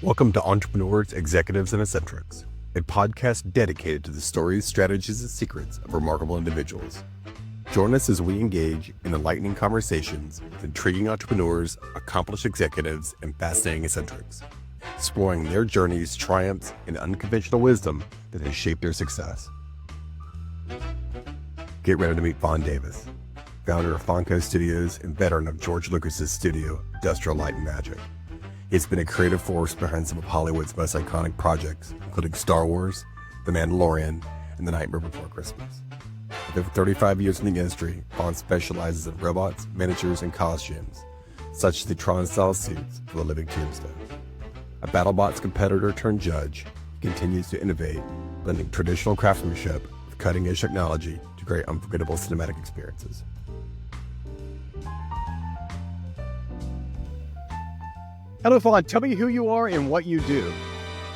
Welcome to Entrepreneurs, Executives, and Eccentrics, a podcast dedicated to the stories, strategies, and secrets of remarkable individuals. Join us as we engage in enlightening conversations with intriguing entrepreneurs, accomplished executives, and fascinating eccentrics, exploring their journeys, triumphs, and unconventional wisdom that has shaped their success. Get ready to meet Fon Davis, founder of Fonco Studios and veteran of George Lucas's studio, Industrial Light and Magic. He's been a creative force behind some of Hollywood's most iconic projects, including Star Wars, The Mandalorian, and The Nightmare Before Christmas. With over 35 years in the industry, Fon specializes in robots, miniatures, and costumes, such as the Tron-style suits for the living tombstone. A BattleBots competitor turned judge, he continues to innovate, blending traditional craftsmanship with cutting-edge technology to create unforgettable cinematic experiences. Hello, Fon. Tell me who you are and what you do.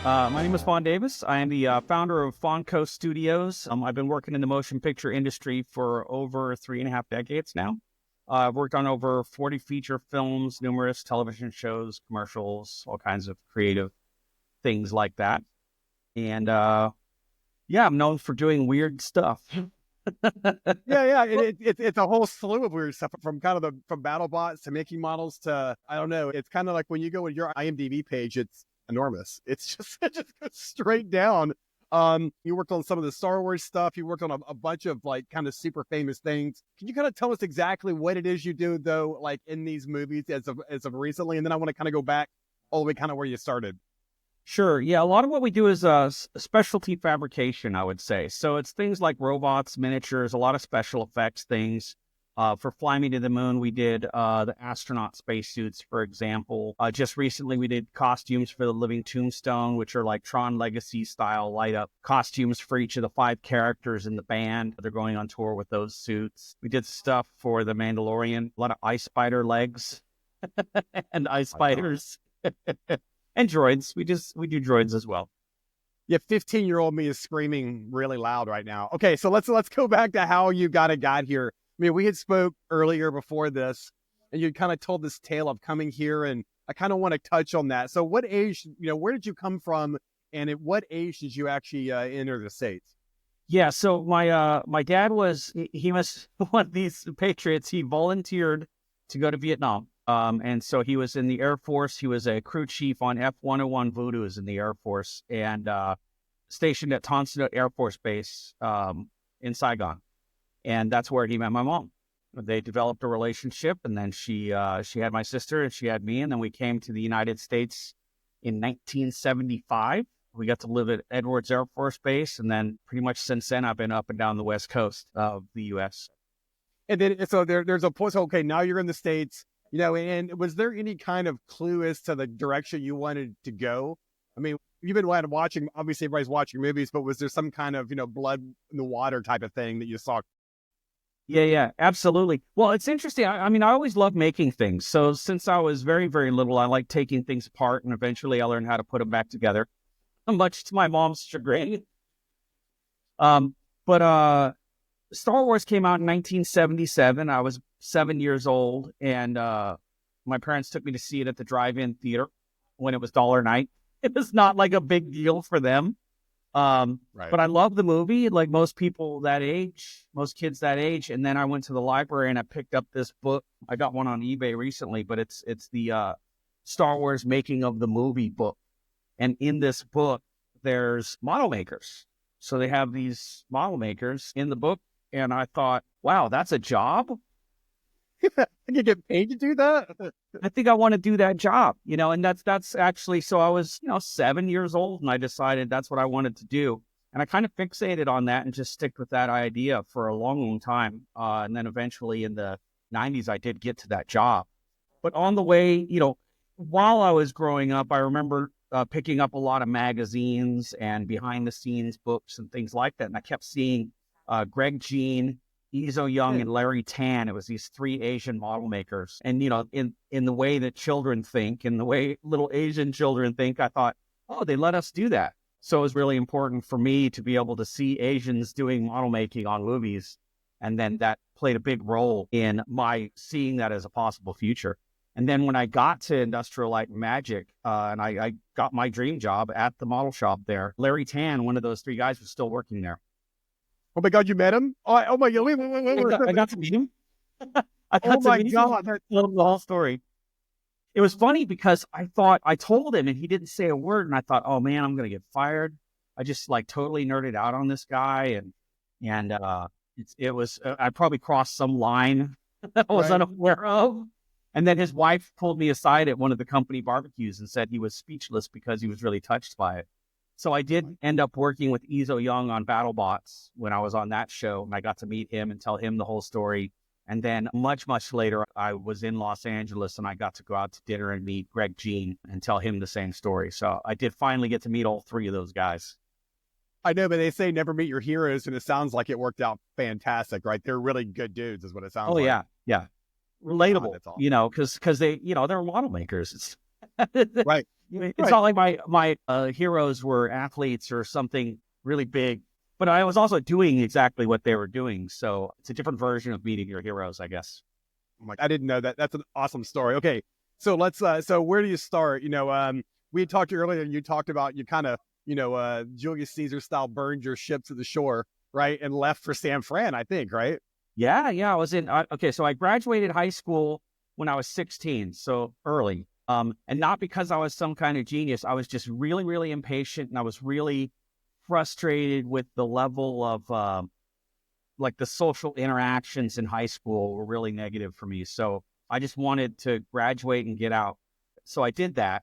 My name is Fon Davis. I am the founder of Fonco Studios. I've been working in the motion picture industry for over 3.5 decades now. I've worked on over 40 feature films, numerous television shows, commercials, all kinds of creative things like that. And I'm known for doing weird stuff. It's a whole slew of weird stuff from from BattleBots to making models to, I don't know. It's kind of like when you go with your IMDb page, it's enormous. It just goes straight down. You worked on some of the Star Wars stuff. You worked on a bunch of like kind of super famous things. Can you kind of tell us exactly what it is you do though, like in these movies as of recently? And then I want to kind of go back all the way kind of where you started. Sure. Yeah. A lot of what we do is specialty fabrication, I would say. So it's things like robots, miniatures, a lot of special effects things. For Fly Me to the Moon, we did the astronaut spacesuits, for example. Just recently, we did costumes for the Living Tombstone, which are like Tron Legacy style light up costumes for each of the 5 characters in the band. They're going on tour with those suits. We did stuff for the Mandalorian, a lot of ice spider legs and ice spiders. And droids. We do droids as well. Yeah, 15-year-old me is screaming really loud right now. Okay, so let's go back to how you got here. I mean, we had spoke earlier before this, and you kind of told this tale of coming here, and I kind of want to touch on that. So what age, where did you come from, and at what age did you actually enter the States? Yeah, so my dad was one of these patriots. He volunteered to go to Vietnam. And so he was in the Air Force. He was a crew chief on F-101 Voodoo's in the Air Force and stationed at Ton Son Nhut Air Force Base in Saigon. And that's where he met my mom. They developed a relationship, and then she had my sister, and she had me, and then we came to the United States in 1975. We got to live at Edwards Air Force Base, and then pretty much since then, I've been up and down the West Coast of the U.S. And then so there's a point. So, okay, now you're in the States. And was there any kind of clue as to the direction you wanted to go? I mean, you've been watching, obviously everybody's watching movies, but was there some kind of, blood in the water type of thing that you saw? Yeah, absolutely. Well, it's interesting. I mean, I always loved making things. So since I was very, very little, I liked taking things apart, and eventually I learned how to put them back together, much to my mom's chagrin. But Star Wars came out in 1977. I was 7 years old, and my parents took me to see it at the drive-in theater when it was $1 night. It was not like a big deal for them. Right. But I love the movie, like most people that age, most kids that age. And then I went to the library and I picked up this book. I got one on eBay recently, but it's the Star Wars Making of the Movie book. And in this book, there's model makers. So they have these model makers in the book. And I thought, wow, that's a job? You get paid to do that? I think I want to do that job, and that's actually, so I was, 7 years old, and I decided that's what I wanted to do. And I kind of fixated on that and just stick with that idea for a long, long time. And then eventually in the 90s, I did get to that job. But on the way, while I was growing up, I remember picking up a lot of magazines and behind the scenes books and things like that. And I kept seeing Greg Jean, Izo Young, and Larry Tan. It was these 3 Asian model makers. And, in the way that children think, in the way little Asian children think, I thought, oh, they let us do that. So it was really important for me to be able to see Asians doing model making on movies. And then that played a big role in my seeing that as a possible future. And then when I got to Industrial Light and Magic, and I got my dream job at the model shop there, Larry Tan, one of those three guys, was still working there. Oh my God, you met him? Oh my God, wait. I got to meet him. I got Oh to my meet God. him. The whole story. It was funny because I told him and he didn't say a word. And I thought, oh man, I'm going to get fired. I just like totally nerded out on this guy. And I probably crossed some line that I was unaware of. And then his wife pulled me aside at one of the company barbecues and said he was speechless because he was really touched by it. So I did end up working with Izo Young on BattleBots when I was on that show. And I got to meet him and tell him the whole story. And then much, much later, I was in Los Angeles and I got to go out to dinner and meet Greg Jean and tell him the same story. So I did finally get to meet all three of those guys. I know, but they say never meet your heroes, and it sounds like it worked out fantastic, right? They're really good dudes, is what it sounds like. Oh, yeah. Relatable, God, awesome. because they, they're model makers. Right. It's not like my heroes were athletes or something really big, but I was also doing exactly what they were doing. So it's a different version of meeting your heroes, I guess. I didn't know that. That's an awesome story. Okay. So let's, so where do you start? We had talked earlier and you talked about you kind of, Julius Caesar style burned your ship to the shore, right? And left for San Fran, I think, right? Yeah. I was so I graduated high school when I was 16, so early. And not because I was some kind of genius. I was just really, really impatient, and I was really frustrated with the level of like the social interactions in high school were really negative for me. So I just wanted to graduate and get out. So I did that.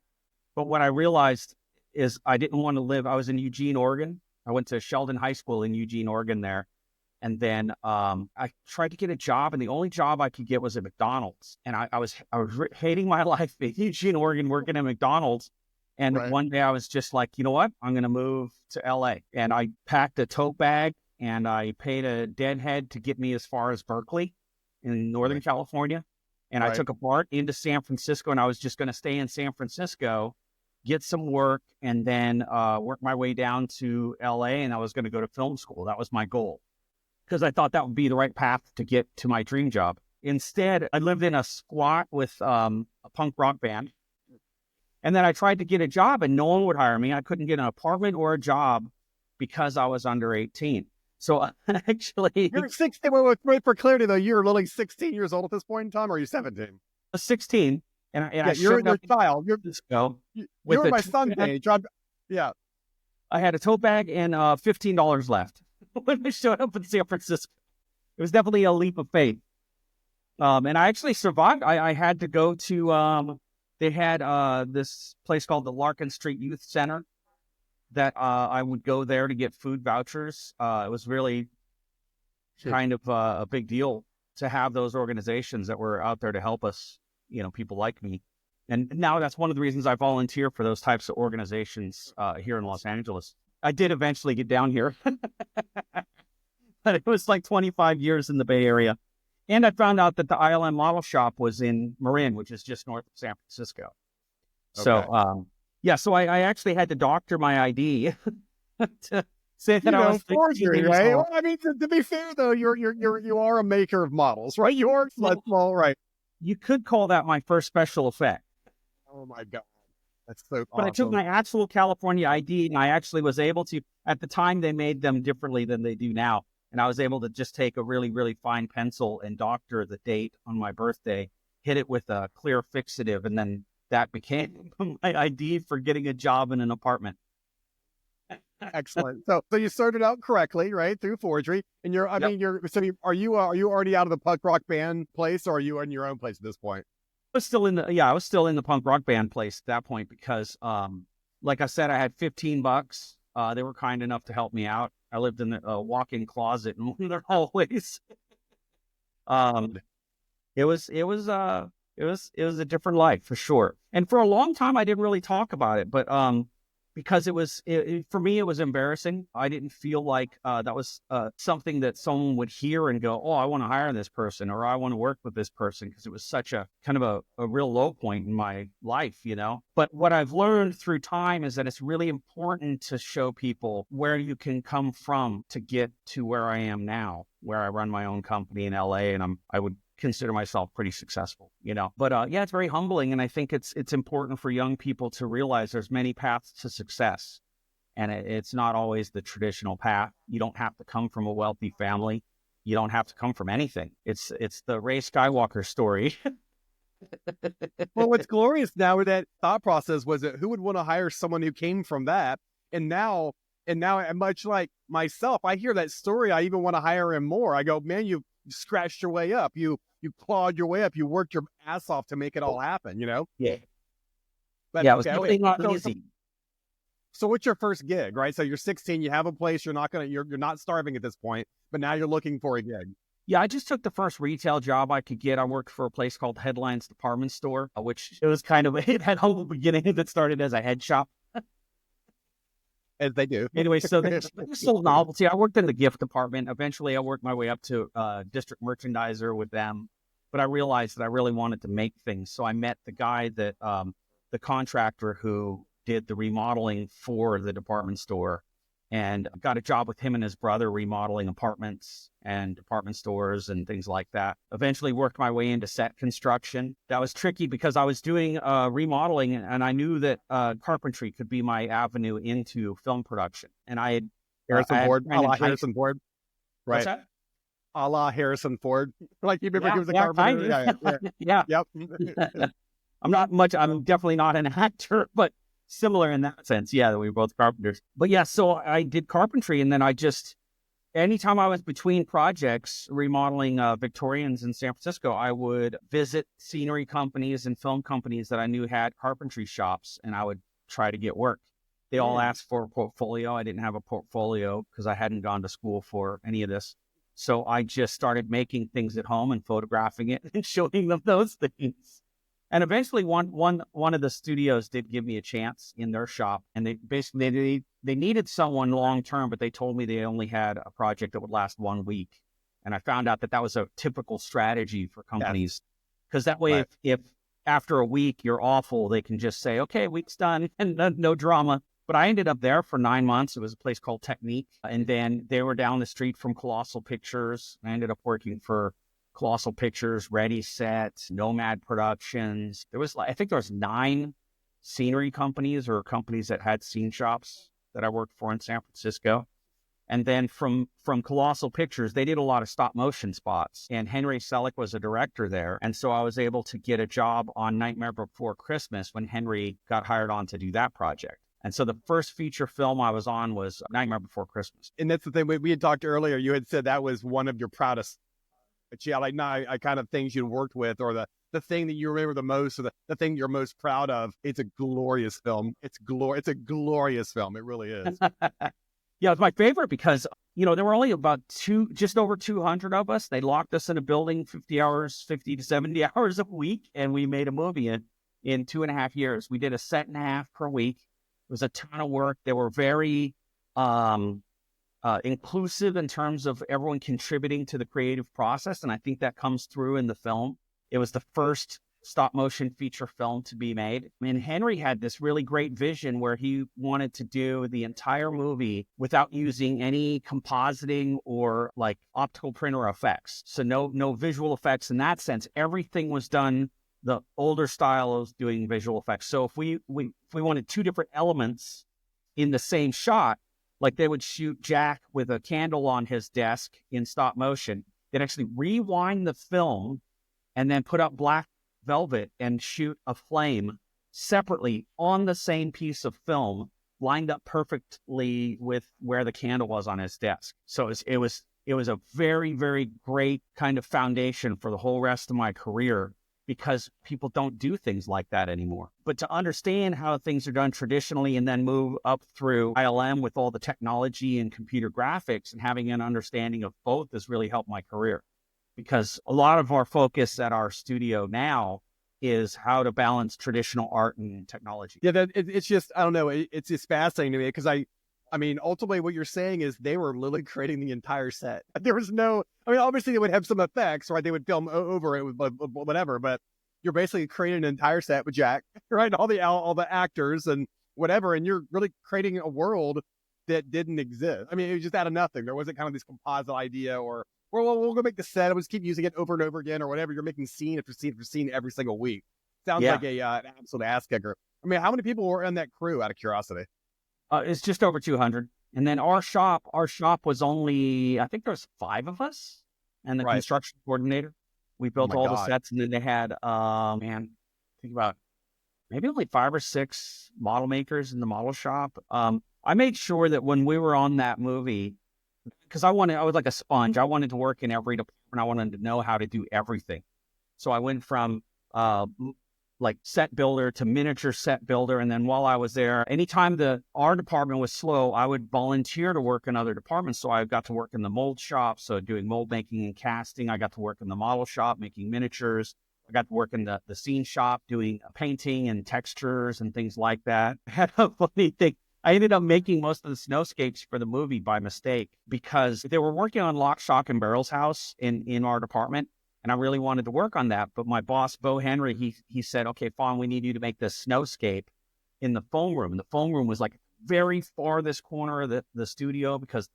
But what I realized is I didn't want to live. I was in Eugene, Oregon. I went to Sheldon High School in Eugene, Oregon there. And then I tried to get a job, and the only job I could get was at McDonald's. And I was hating my life in Eugene, Oregon, working at McDonald's. And one day I was just like, you know what? I'm going to move to LA. And I packed a tote bag, and I paid a deadhead to get me as far as Berkeley in Northern California. And I took a BART into San Francisco, and I was just going to stay in San Francisco, get some work, and then work my way down to LA. And I was going to go to film school. That was my goal, because I thought that would be the right path to get to my dream job. Instead, I lived in a squat with a punk rock band. And then I tried to get a job, and no one would hire me. I couldn't get an apartment or a job because I was under 18. So actually... You're 16. Wait, for clarity, though, you're literally 16 years old at this point in time, or are you 17? I was 16. You're your child. You're my son's age. I had a tote bag and $15 left when I showed up in San Francisco. It was definitely a leap of faith. And I actually survived. I had to go to, they had this place called the Larkin Street Youth Center that I would go there to get food vouchers. It was really kind of a big deal to have those organizations that were out there to help us, people like me. And now that's one of the reasons I volunteer for those types of organizations here in Los Angeles. I did eventually get down here, but it was like 25 years in the Bay Area. And I found out that the ILM model shop was in Marin, which is just north of San Francisco. Okay. So, so I actually had to doctor my ID to say that I was forgery, right? Well, I mean, to be fair though, you are a maker of models, right? You are small, right? You could call that my first special effect. Oh my God. That's so awesome. But I took my actual California ID, and I actually was able to, at the time they made them differently than they do now. And I was able to just take a really, really fine pencil and doctor the date on my birthday, hit it with a clear fixative, and then that became my ID for getting a job in an apartment. Excellent. So you started out correctly, right, through forgery, and are you already out of the punk rock band place, or are you in your own place at this point? I was still in the punk rock band place at that point because, like I said, I had $15. They were kind enough to help me out. I lived in a walk-in closet in one of their hallways. It was a different life for sure. And for a long time, I didn't really talk about it, but because for me, it was embarrassing. I didn't feel like that was something that someone would hear and go, oh, I want to hire this person, or I want to work with this person, because it was such a kind of a real low point in my life, But what I've learned through time is that it's really important to show people where you can come from to get to where I am now, where I run my own company in LA, and I would consider myself pretty successful, you know. But yeah, it's very humbling, and I think it's important for young people to realize there's many paths to success, and it's not always the traditional path. You don't have to come from a wealthy family. You don't have to come from anything. It's the Ray Skywalker story. Well, what's glorious now with that thought process was that who would want to hire someone who came from that? And now, much like myself, I hear that story. I even want to hire him more. I go, man, you scratched your way up. You clawed your way up. You worked your ass off to make it all happen, you know? Yeah. But Yeah, it was okay, definitely not so, easy. So what's your first gig, right? So you're 16, you have a place, you're not starving at this point, but now you're looking for a gig. Yeah, I just took the first retail job I could get. I worked for a place called Headlines Department Store, which it was kind of, it had humble beginning that started as a head shop. As they do. Anyway, so they sold novelty. I worked in the gift department. Eventually, I worked my way up to district merchandiser with them. But I realized that I really wanted to make things. So I met the guy that, the contractor who did the remodeling for the department store, and got a job with him and his brother remodeling apartments and department stores and things like that. Eventually worked my way into set construction. That was tricky because I was doing remodeling, and I knew that carpentry could be my avenue into film production. And I had Harrison Ford, a la Harrison Harrison Ford. Right. What's that? A la Harrison Ford. Like you remember he was a Kind carpenter. of. Yeah. Yep. I'm definitely not an actor, but similar in that sense. Yeah, we were both carpenters. But yeah, so I did carpentry, and then anytime I was between projects remodeling Victorians in San Francisco, I would visit scenery companies and film companies that I knew had carpentry shops, and I would try to get work. They all asked for a portfolio. I didn't have a portfolio because I hadn't gone to school for any of this. So I just started making things at home and photographing it and showing them those things. And eventually one of the studios did give me a chance in their shop, and they needed someone long term, but they told me they only had a project that would last 1 week. And I found out that was a typical strategy for companies, because that way, Right. if after a week you're awful, they can just say, okay, week's done, and no drama. But I ended up there for 9 months. It was a place called Technique, and then they were down the street from Colossal Pictures. I ended up working for Colossal Pictures, Ready Set, Nomad Productions. I think there was 9 scenery companies or companies that had scene shops that I worked for in San Francisco. And then from Colossal Pictures, they did a lot of stop motion spots. And Henry Selick was a director there. And so I was able to get a job on Nightmare Before Christmas when Henry got hired on to do that project. And so the first feature film I was on was Nightmare Before Christmas. And that's the thing we had talked earlier. You had said that was one of your proudest, I kind of things you worked with, or the thing that you remember the most, or the thing you're most proud of. It's a glorious film. It's a glorious film. It really is. Yeah, it's my favorite because, there were only about just over 200 of us. They locked us in a building 50 to 70 hours a week, and we made a movie in 2.5 years. We did a set and a half per week. It was a ton of work. They were very inclusive in terms of everyone contributing to the creative process, and I think that comes through in the film. It was the first stop motion feature film to be made. I mean, Henry had this really great vision where he wanted to do the entire movie without using any compositing or like optical printer effects. So no visual effects in that sense. Everything was done the older style of doing visual effects. So if we wanted 2 different elements in the same shot, like they would shoot Jack with a candle on his desk in stop motion, they'd actually rewind the film and then put up black velvet and shoot a flame separately on the same piece of film, lined up perfectly with where the candle was on his desk. So it was a very, very great kind of foundation for the whole rest of my career, because people don't do things like that anymore. But to understand how things are done traditionally and then move up through ILM with all the technology and computer graphics and having an understanding of both has really helped my career. Because a lot of our focus at our studio now is how to balance traditional art and technology. Yeah, it's just, I don't know, it's just fascinating to me because I mean, ultimately what you're saying is they were literally creating the entire set. There was obviously they would have some effects, right? They would film over it with whatever, but you're basically creating an entire set with Jack, right? All the actors and whatever, and you're really creating a world that didn't exist. I mean, it was just out of nothing. There wasn't kind of this composite idea or we'll go make the set. We'll just keep using it over and over again or whatever. You're making scene after scene after scene every single week. Sounds Yeah. like an absolute ass kicker. I mean, how many people were in that crew out of curiosity? It's just over 200. And then our shop was only, I think there was 5 of us and the Right. construction coordinator. We built my all the God. sets, and then they had, think about maybe only 5 or 6 model makers in the model shop. I made sure that when we were on that movie, because I was like a sponge. I wanted to work in every department. I wanted to know how to do everything. So I went from like set builder to miniature set builder. And then while I was there, anytime our department was slow, I would volunteer to work in other departments. So I got to work in the mold shop, so doing mold making and casting. I got to work in the model shop, making miniatures. I got to work in the scene shop, doing painting and textures and things like that. I had a funny thing. I ended up making most of the snowscapes for the movie by mistake because they were working on Lock, Shock, and Barrel's house in our department. And I really wanted to work on that. But my boss, Bo Henry, he said, okay, Fon, we need you to make this snowscape in the foam room. And the foam room was like very farthest corner of the studio because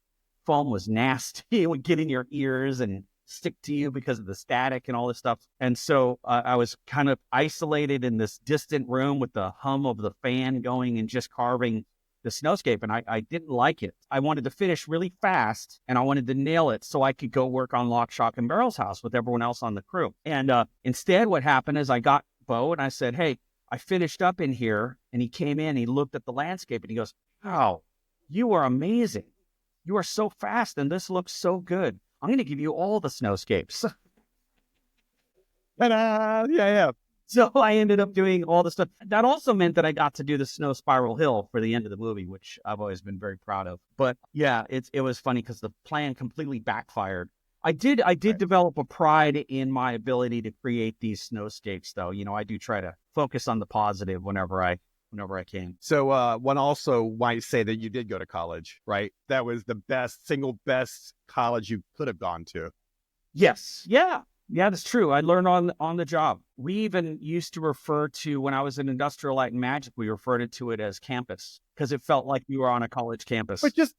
foam was nasty. It would get in your ears and stick to you because of the static and all this stuff. And so I was kind of isolated in this distant room with the hum of the fan going and just carving the snowscape. And I didn't like it. I wanted to finish really fast and I wanted to nail it so I could go work on Lock, Shock, and Barrel's house with everyone else on the crew. And instead, what happened is I got Bo and I said, hey, I finished up in here. And he came in, he looked at the landscape and he goes, wow, you are amazing. You are so fast and this looks so good. I'm going to give you all the snowscapes. Ta-da! Yeah. So I ended up doing all the stuff. That also meant that I got to do the snow spiral hill for the end of the movie, which I've always been very proud of. But yeah, it was funny because the plan completely backfired. I did develop a pride in my ability to create these snowscapes, though. You know, I do try to focus on the positive whenever I can. So one also might say that you did go to college, right? That was the single best college you could have gone to. Yes. Yeah. Yeah, that's true. I learned on the job. We even used to refer to, when I was in Industrial Light and Magic, we referred to it as campus because it felt like you were on a college campus. But just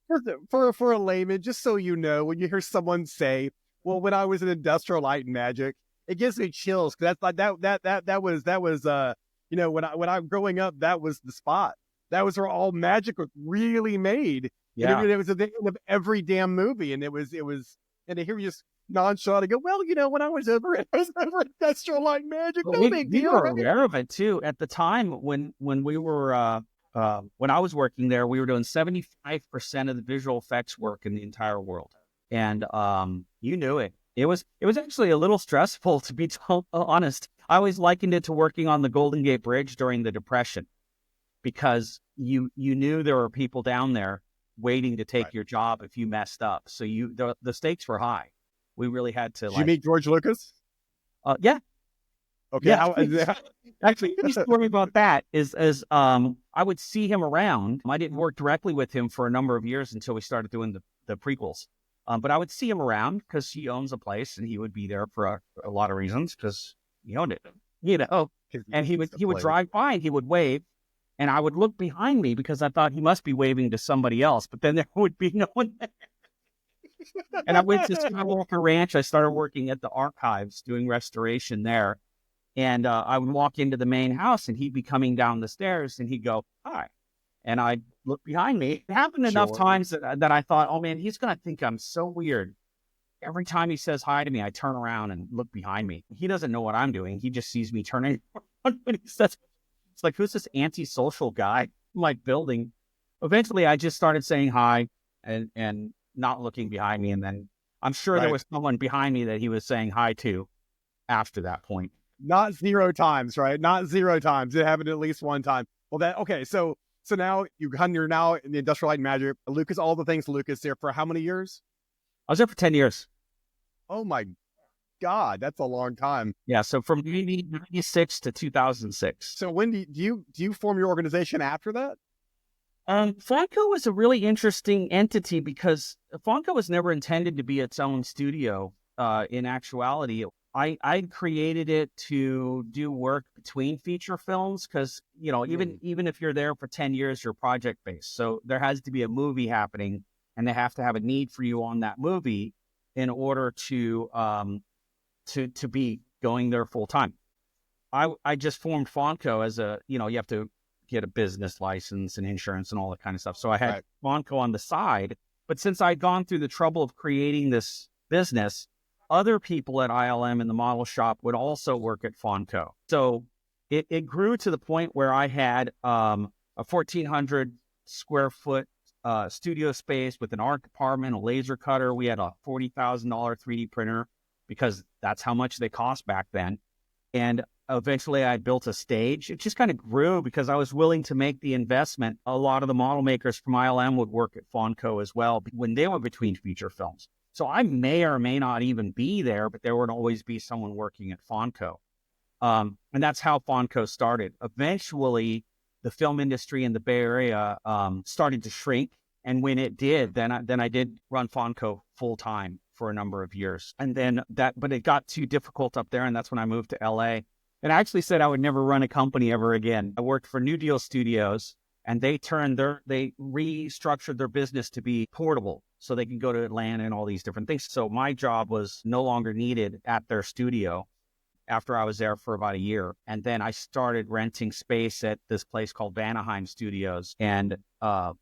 for a layman, just so you know, when you hear someone say, "Well, when I was in Industrial Light and Magic," it gives me chills because that's like that was you know, when I'm growing up, that was the spot. That was where all magic was really made. Yeah, and it was at the end of every damn movie, and it was, and to hear you just nonchalant and go, well, you know, when I was over at Industrial Light and Magic, no big we deal. were Right? aware of it too at the time when we were when I was working there. We were doing 75% of the visual effects work in the entire world, and you knew it. It was actually a little stressful, to be honest. I always likened it to working on the Golden Gate Bridge during the Depression, because you knew there were people down there waiting to take your job if you messed up. So the stakes were high. We really had to. Did you meet George Lucas? Yeah. Okay. Yeah. Actually, the story about that is I would see him around. I didn't work directly with him for a number of years until we started doing the prequels. But I would see him around because he owns a place and he would be there for a lot of reasons because he owned it, you know. And he would drive by and he would wave, and I would look behind me because I thought he must be waving to somebody else. But then there would be no one there. And I went to Skywalker Ranch. I started working at the archives doing restoration there. And I would walk into the main house and he'd be coming down the stairs and he'd go, hi. And I'd look behind me. It happened enough times that I thought, oh man, he's going to think I'm so weird. Every time he says hi to me, I turn around and look behind me. He doesn't know what I'm doing. He just sees me turning around when he says, it's like, who's this antisocial guy in my building? Eventually, I just started saying hi and not looking behind me. And then I'm sure there was someone behind me that he was saying hi to after that point. Not 0 times, right? Not 0 times. It happened at least one time. Well, okay. So now you're now in the Industrial Light and Magic. Lucas, all the things Lucas there for how many years? I was there for 10 years. Oh my God, that's a long time. Yeah. So from 1996 to 2006. So when do you form your organization after that? Fonco was a really interesting entity because Fonco was never intended to be its own studio. In actuality, I created it to do work between feature films because, you know, even if you're there for 10 years, you're project based. So there has to be a movie happening and they have to have a need for you on that movie. in order to be going there full time. I just formed Fonco as you have to get a business license and insurance and all that kind of stuff. So I had Fonco on the side, but since I'd gone through the trouble of creating this business, other people at ILM in the model shop would also work at Fonco. So it grew to the point where I had a 1,400 square foot studio space with an art department, a laser cutter. We had a $40,000 3D printer because that's how much they cost back then. And eventually I built a stage. It just kind of grew because I was willing to make the investment. A lot of the model makers from ILM would work at Fonco as well when they were between feature films. So I may or may not even be there, but there would always be someone working at Fonco. And that's how Fonco started. Eventually, the film industry in the Bay Area started to shrink. And when it did, then I did run Fonco full time for a number of years. And then but it got too difficult up there. And that's when I moved to LA. And I actually said I would never run a company ever again. I worked for New Deal Studios, and they restructured their business to be portable so they can go to Atlanta and all these different things. So my job was no longer needed at their studio after I was there for about a year. And then I started renting space at this place called Vanaheim Studios. And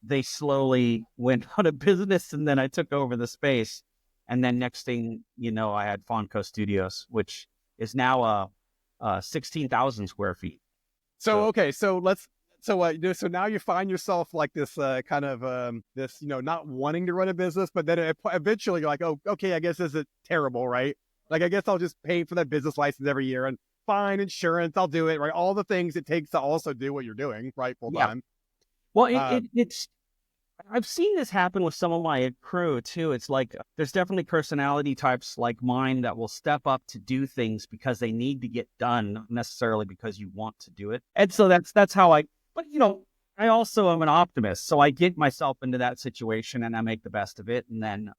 they slowly went out of business, and then I took over the space. And then next thing you know, I had Fonco Studios, which is now 16,000 square feet. So now you find yourself like this kind of this, not wanting to run a business, but then eventually you're like, oh, okay, I guess this is terrible, right? Like, I guess I'll just pay for that business license every year and fine insurance. I'll do it, right? All the things it takes to also do what you're doing, right? Full time. Well, it's I've seen this happen with some of my crew too. It's like there's definitely personality types like mine that will step up to do things because they need to get done, not necessarily because you want to do it. And so that's how but I also am an optimist. So I get myself into that situation and I make the best of it. And then,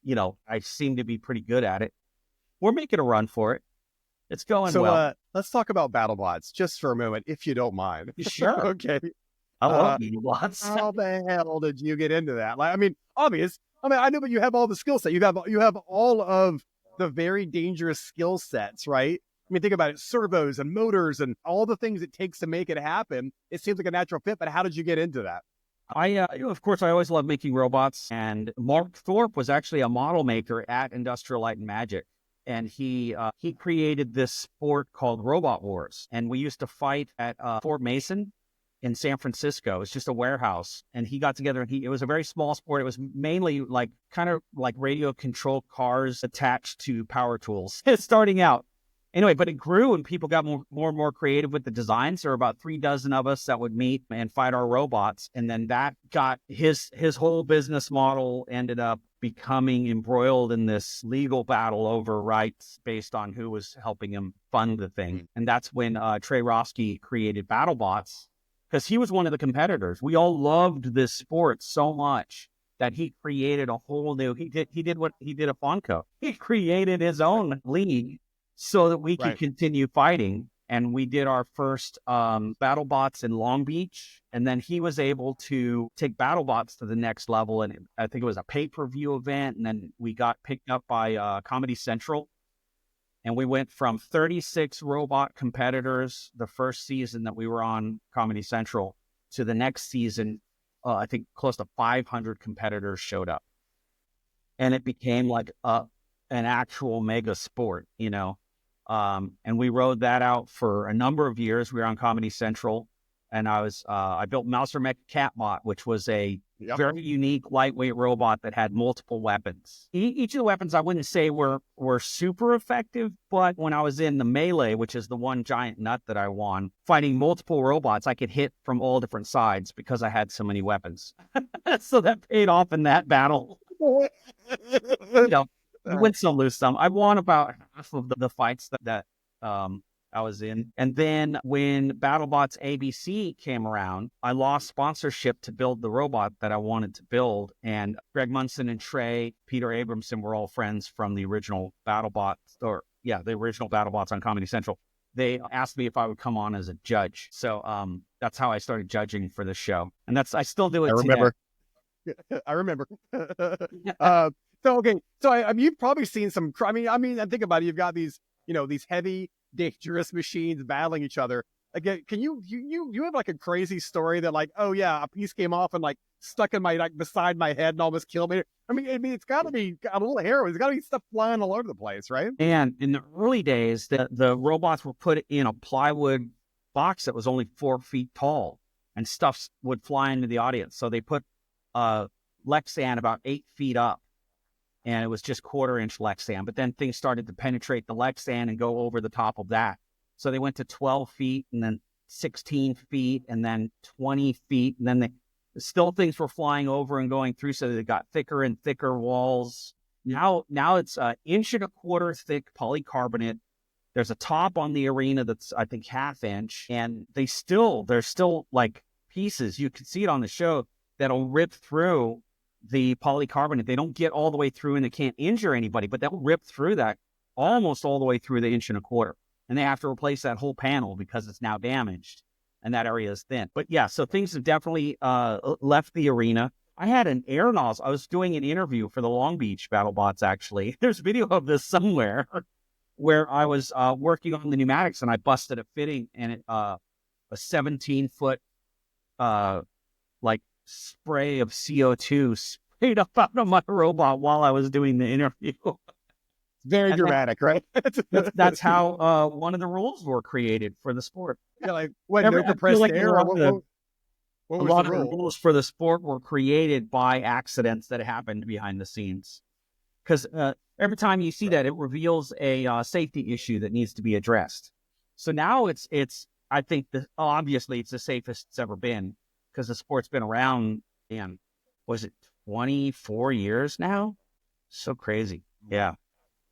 I seem to be pretty good at it. We're making a run for it. It's going well. So let's talk about BattleBots just for a moment, if you don't mind. Sure. Okay. I love BattleBots. How the hell did you get into that? Like, obvious. I know, but you have all the skill set. You have all of the very dangerous skill sets, right? Think about it: servos and motors and all the things it takes to make it happen. It seems like a natural fit. But how did you get into that? Of course, I always loved making robots. And Mark Thorpe was actually a model maker at Industrial Light and Magic. And he created this sport called Robot Wars. And we used to fight at Fort Mason in San Francisco. It's just a warehouse. And he got together and it was a very small sport. It was mainly kind of like radio controlled cars attached to power tools starting out. Anyway, but it grew and people got more and more creative with the designs. There were about 3 dozen of us that would meet and fight our robots. And then that got his whole business model ended up becoming embroiled in this legal battle over rights based on who was helping him fund the thing. And that's when Trey Roski created BattleBots, because he was one of the competitors. We all loved this sport so much that he created a whole new, he did what he did at Fonco. He created his own league so that we could continue fighting. And we did our first BattleBots in Long Beach. And then he was able to take BattleBots to the next level. And I think it was a pay-per-view event. And then we got picked up by Comedy Central. And we went from 36 robot competitors the first season that we were on Comedy Central to the next season. I think close to 500 competitors showed up. And it became like an actual mega sport, And we rode that out for a number of years. We were on Comedy Central, and I built Mouser Mech Catbot, which was a very unique lightweight robot that had multiple weapons. Each of the weapons I wouldn't say were super effective, but when I was in the melee, which is the one giant nut that I won, fighting multiple robots, I could hit from all different sides because I had so many weapons. So that paid off in that battle. Win some, lose some. I won about half of the fights that I was in. And then when BattleBots ABC came around, I lost sponsorship to build the robot that I wanted to build. And Greg Munson and Trey, Peter Abramson were all friends from the original BattleBots, the original BattleBots on Comedy Central. They asked me if I would come on as a judge. So that's how I started judging for the show. And I still do it today. I remember. So okay, so I mean, you've probably seen some. I think about it. You've got these, these heavy, dangerous machines battling each other. Again, can you have like a crazy story that like, oh yeah, a piece came off and like stuck in my like beside my head and almost killed me. I mean, it's got to be a little hairy. There's got to be stuff flying all over the place, right? And in the early days, the robots were put in a plywood box that was only 4 feet tall, and stuff would fly into the audience. So they put Lexan about 8 feet up, and it was just 1/4-inch Lexan. But then things started to penetrate the Lexan and go over the top of that. So they went to 12 feet, and then 16 feet, and then 20 feet, and then still things were flying over and going through. So they got thicker and thicker walls. Now it's 1.25 inch thick polycarbonate. There's a top on the arena that's, I think, 1/2 inch, and there's still like pieces. You can see it on the show that'll rip through the polycarbonate. They don't get all the way through and they can't injure anybody, but they'll rip through that almost all the way through the 1.25 inch. And they have to replace that whole panel because it's now damaged and that area is thin. But yeah, so things have definitely left the arena. I had an air nozzle. I was doing an interview for the Long Beach BattleBots, actually. There's video of this somewhere where I was working on the pneumatics and I busted a fitting, and a 17-foot like spray of CO2 sprayed up out of my robot while I was doing the interview. Very dramatic, right? That's how one of the rules were created for the sport. Yeah, like what? No compressed air. What was a lot the of the rules for the sport were created by accidents that happened behind the scenes. Because every time you see that, it reveals a safety issue that needs to be addressed. So now it's I think obviously it's the safest it's ever been, because the sport's been around. And was it 24 years now? So crazy. Yeah.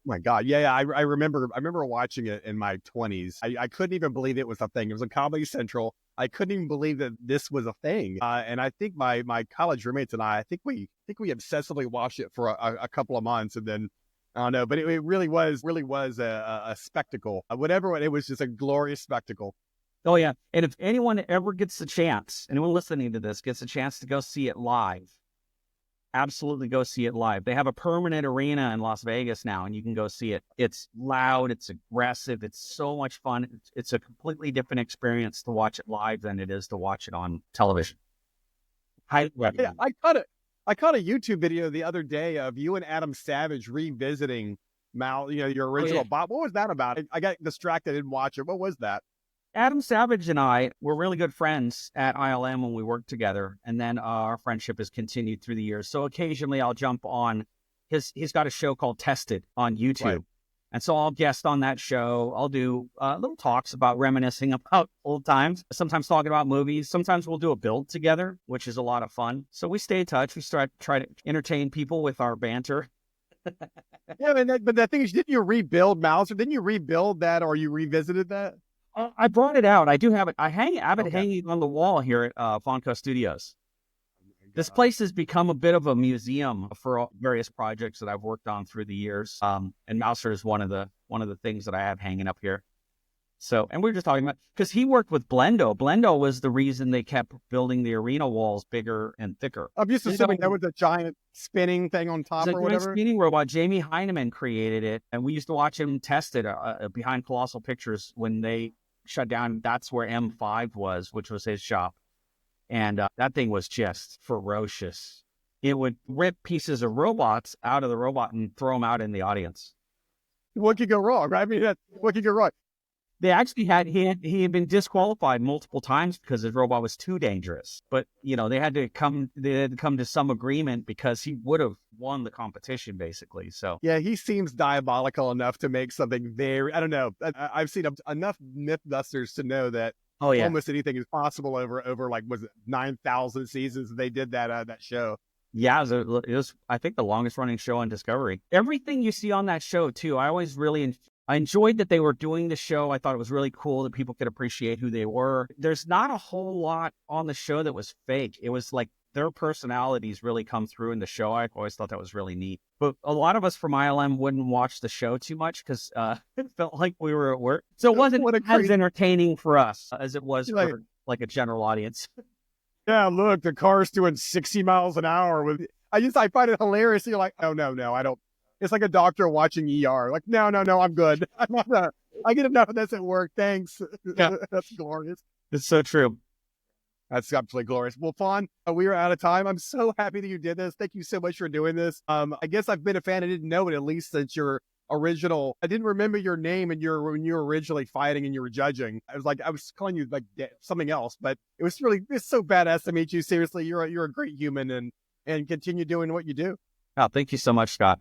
My God. Yeah. I remember watching it in my 20s. I couldn't even believe it was a thing. It was on Comedy Central. I couldn't even believe that this was a thing. And I think my college roommates and I think we obsessively watched it for a couple of months, and then I don't know, but it really was a spectacle. Whatever, it was just a glorious spectacle. Oh yeah. And if anyone ever gets the chance, anyone listening to this gets a chance to go see it live, absolutely go see it live. They have a permanent arena in Las Vegas now, and you can go see it. It's loud, it's aggressive, it's so much fun. It's a completely different experience to watch it live than it is to watch it on television. Highly recommend. Yeah, I caught a YouTube video the other day of you and Adam Savage revisiting your original bot. What was that about? I got distracted, I didn't watch it. What was that? Adam Savage and I were really good friends at ILM when we worked together, and then our friendship has continued through the years. So occasionally I'll jump on he's got a show called Tested on YouTube. Right. And so I'll guest on that show. I'll do little talks about reminiscing about old times, sometimes talking about movies. Sometimes we'll do a build together, which is a lot of fun. So we stay in touch. We try to entertain people with our banter. Yeah, but the thing is, didn't you rebuild Mauser? Didn't you rebuild that, or you revisited that? I brought it out. I do have it. I have it hanging on the wall here at Fonco Studios. This place has become a bit of a museum for various projects that I've worked on through the years. And Mauser is one of the things that I have hanging up here. So, and we were just talking about, because he worked with Blendo. Blendo was the reason they kept building the arena walls bigger and thicker. I'm just assuming that was a giant spinning thing on top or whatever. Spinning robot. Jamie Heineman created it, and we used to watch him test it behind Colossal Pictures when they shut down. That's where M5 was, which was his shop. And that thing was just ferocious. It would rip pieces of robots out of the robot and throw them out in the audience. What could go wrong? Right? I mean, what could go wrong? They actually he had been disqualified multiple times because his robot was too dangerous. But they had to come to some agreement, because he would have won the competition basically. So yeah, he seems diabolical enough to make something very, I don't know. I've seen enough Mythbusters to know that almost anything is possible over like, was it 9,000 seasons they did that show. Yeah, it was I think the longest running show on Discovery. Everything you see on that show too, I enjoyed that they were doing the show. I thought it was really cool that people could appreciate who they were. There's not a whole lot on the show that was fake. It was like their personalities really come through in the show. I always thought that was really neat. But a lot of us from ILM wouldn't watch the show too much because it felt like we were at work. So it wasn't as entertaining for us as it was for like a general audience. Yeah, look, the car's doing 60 miles an hour with. I find it hilarious. You're like, oh no, I don't. It's like a doctor watching ER. Like, no, I'm good. I get enough of this at work. Thanks. Yeah. That's glorious. It's so true. That's absolutely glorious. Well, Fon, we are out of time. I'm so happy that you did this. Thank you so much for doing this. I guess I've been a fan. I didn't know it, at least since your original. I didn't remember your name and when you were originally fighting and you were judging. I was calling you like something else, but it's so badass to meet you. Seriously, you're a great human and continue doing what you do. Oh, thank you so much, Scott.